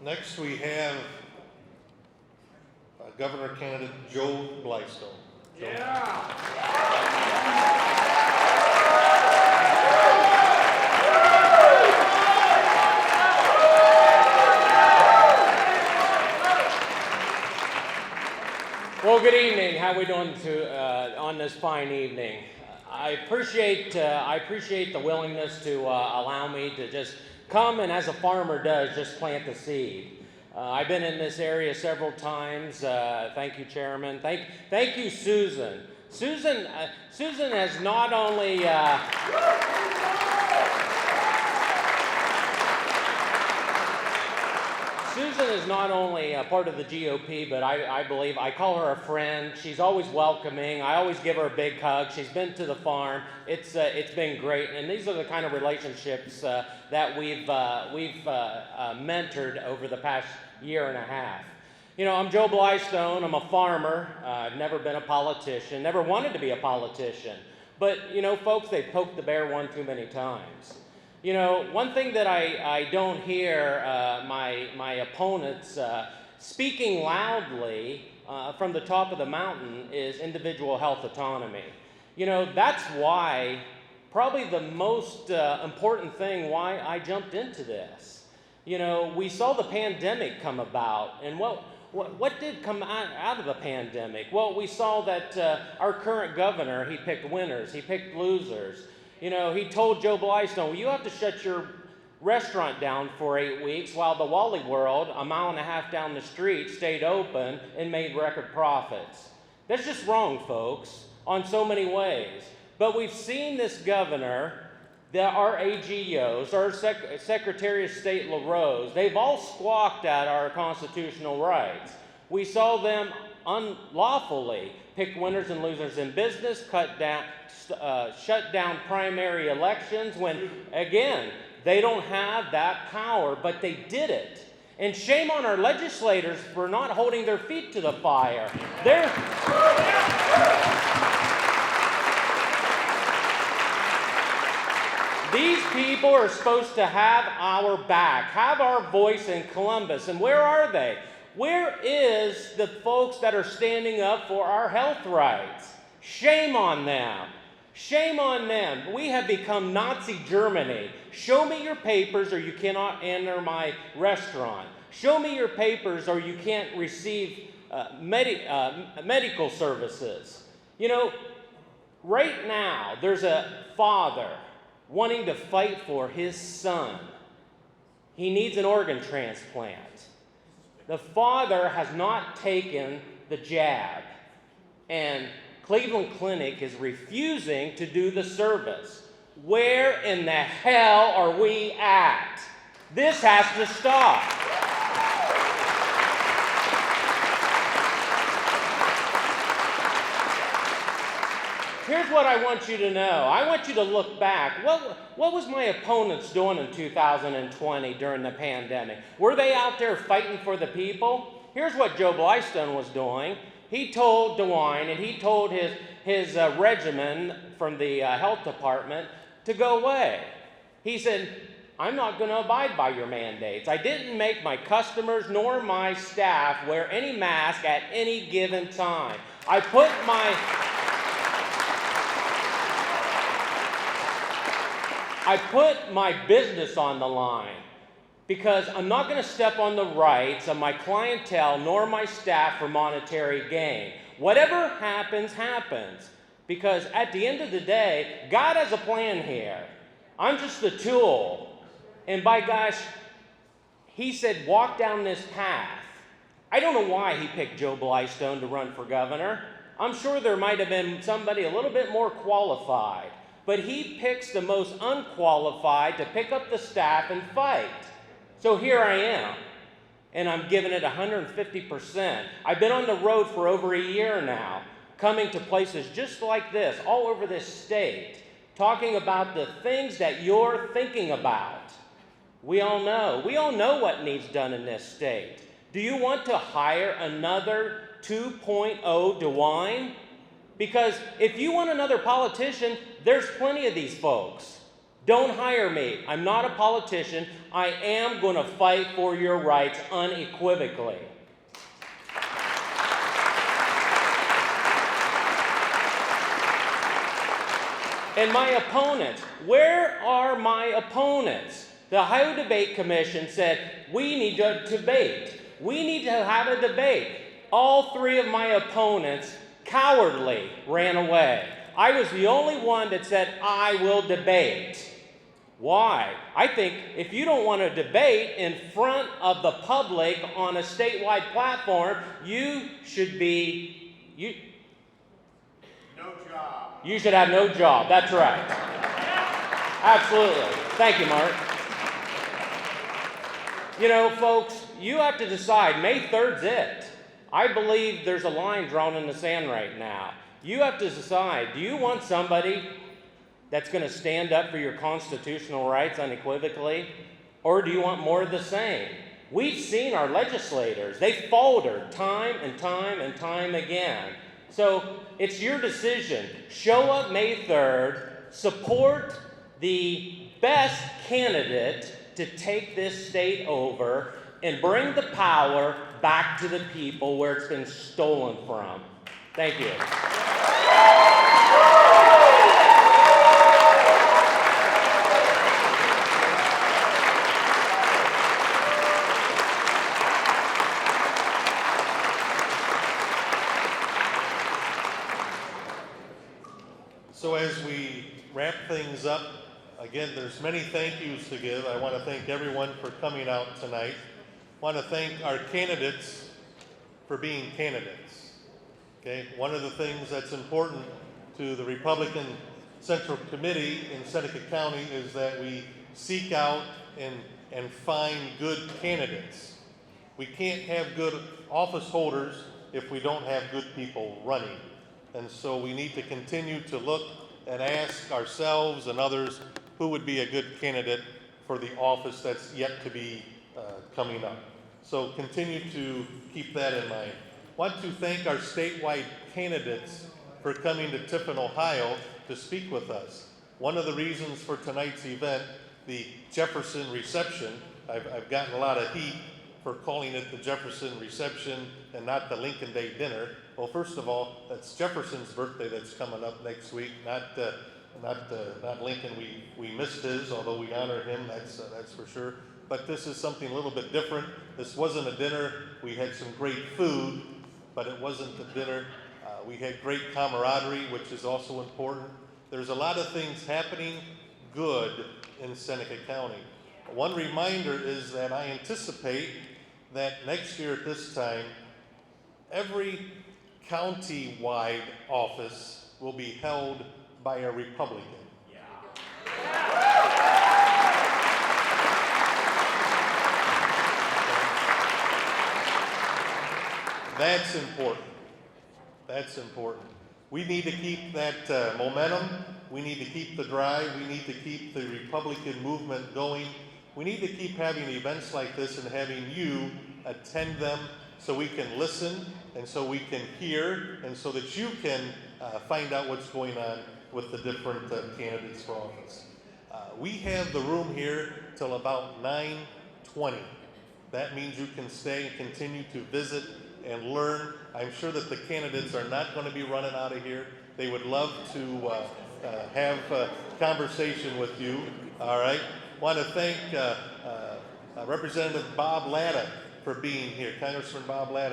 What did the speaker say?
Next, we have Governor candidate Joe Blystone. Joe. Well, good evening. How are we doing on this fine evening? I appreciate the willingness to allow me to just come and, as a farmer does, just plant the seed. I've been in this area several times. Thank you, Chairman. Thank you, Susan. Susan has not only Susan is not only a part of the GOP, but I believe, I call her a friend. She's always welcoming. I always give her a big hug. She's been to the farm. It's been great. And these are the kind of relationships that we've mentored over the past year and a half. You know, I'm Joe Blystone. I'm a farmer. I've never been a politician, never wanted to be a politician. But, you know, folks, they've poked the bear one too many times. You know, one thing that I don't hear my opponents speaking loudly from the top of the mountain is individual health autonomy. You know, that's why, probably the most important thing why I jumped into this. You know, we saw the pandemic come about, and what did come out of the pandemic? Well, we saw that our current governor, he picked winners, he picked losers. You know, he told Joe Blystone, well, you have to shut your restaurant down for 8 weeks while the Wally World, a mile and a half down the street, stayed open and made record profits. That's just wrong, folks, on so many ways. But we've seen this governor, our AGOs, our Secretary of State LaRose, they've all squawked at our constitutional rights. We saw them unlawfully pick winners and losers in business, shut down primary elections when, again, they don't have that power, but they did it. And shame on our legislators for not holding their feet to the fire. These people are supposed to have our back, have our voice in Columbus. And where are they? Where is the folks that are standing up for our health rights? Shame on them. Shame on them. We have become Nazi Germany. Show me your papers or you cannot enter my restaurant. Show me your papers or you can't receive medical services. You know, right now there's a father wanting to fight for his son. He needs an organ transplant. The father has not taken the jab, and Cleveland Clinic is refusing to do the service. Where in the hell are we at? This has to stop. Here's what I want you to know. I want you to look back. What was my opponents doing in 2020 during the pandemic? Were they out there fighting for the people? Here's what Joe Blystone was doing. He told DeWine and he told his regimen from the health department to go away. He said, I'm not going to abide by your mandates. I didn't make my customers nor my staff wear any mask at any given time. I put my business on the line because I'm not going to step on the rights of my clientele nor my staff for monetary gain. Whatever happens, happens. Because at the end of the day, God has a plan here. I'm just the tool. And by gosh, he said, walk down this path. I don't know why he picked Joe Blystone to run for governor. I'm sure there might have been somebody a little bit more qualified. But he picks the most unqualified to pick up the staff and fight. So here I am, and I'm giving it 150%. I've been on the road for over a year now, coming to places just like this, all over this state, talking about the things that you're thinking about. We all know what needs done in this state. Do you want to hire another 2.0 DeWine? Because if you want another politician, there's plenty of these folks. Don't hire me. I'm not a politician. I am going to fight for your rights unequivocally. And my opponents, where are my opponents? The Ohio Debate Commission said, we need to debate. We need to have a debate. All three of my opponents cowardly ran away. I was the only one that said, I will debate. Why? I think if you don't want to debate in front of the public on a statewide platform, you should be, no job. You should have no job. That's right. Absolutely. Thank you, Mark. You know, folks, you have to decide. May 3rd's it. I believe there's a line drawn in the sand right now. You have to decide, do you want somebody that's going to stand up for your constitutional rights unequivocally? Or do you want more of the same? We've seen our legislators. They faltered time and time and time again. So it's your decision. Show up May 3rd. Support the best candidate to take this state over and bring the power back to the people where it's been stolen from. Thank you. So as we wrap things up, again, there's many thank yous to give. I want to thank everyone for coming out tonight. I want to thank our candidates for being candidates. Okay, one of the things that's important to the Republican Central Committee in Seneca County is that we seek out and find good candidates. We can't have good office holders if we don't have good people running. And so we need to continue to look and ask ourselves and others who would be a good candidate for the office that's yet to be coming up. So continue to keep that in mind. I want to thank our statewide candidates for coming to Tiffin, Ohio to speak with us. One of the reasons for tonight's event, the Jefferson Reception, I've gotten a lot of heat for calling it the Jefferson Reception and not the Lincoln Day Dinner. Well, first of all, that's Jefferson's birthday that's coming up next week, not Lincoln. We missed his, although we honor him, that's for sure. But this is something a little bit different. This wasn't a dinner. We had some great food, but it wasn't a dinner. We had great camaraderie, which is also important. There's a lot of things happening good in Seneca County. One reminder is that I anticipate that next year at this time, every county-wide office will be held by a Republican. That's important. That's important. We need to keep that momentum. We need to keep the drive. We need to keep the Republican movement going. We need to keep having events like this and having you attend them so we can listen and so we can hear and so that you can find out what's going on with the different candidates for office. We have the room here till about 9:20. That means you can stay and continue to visit and learn. I'm sure that the candidates are not going to be running out of here. They would love to have a conversation with you. All right. Want to thank Representative Bob Latta for being here, Congressman Bob Latta.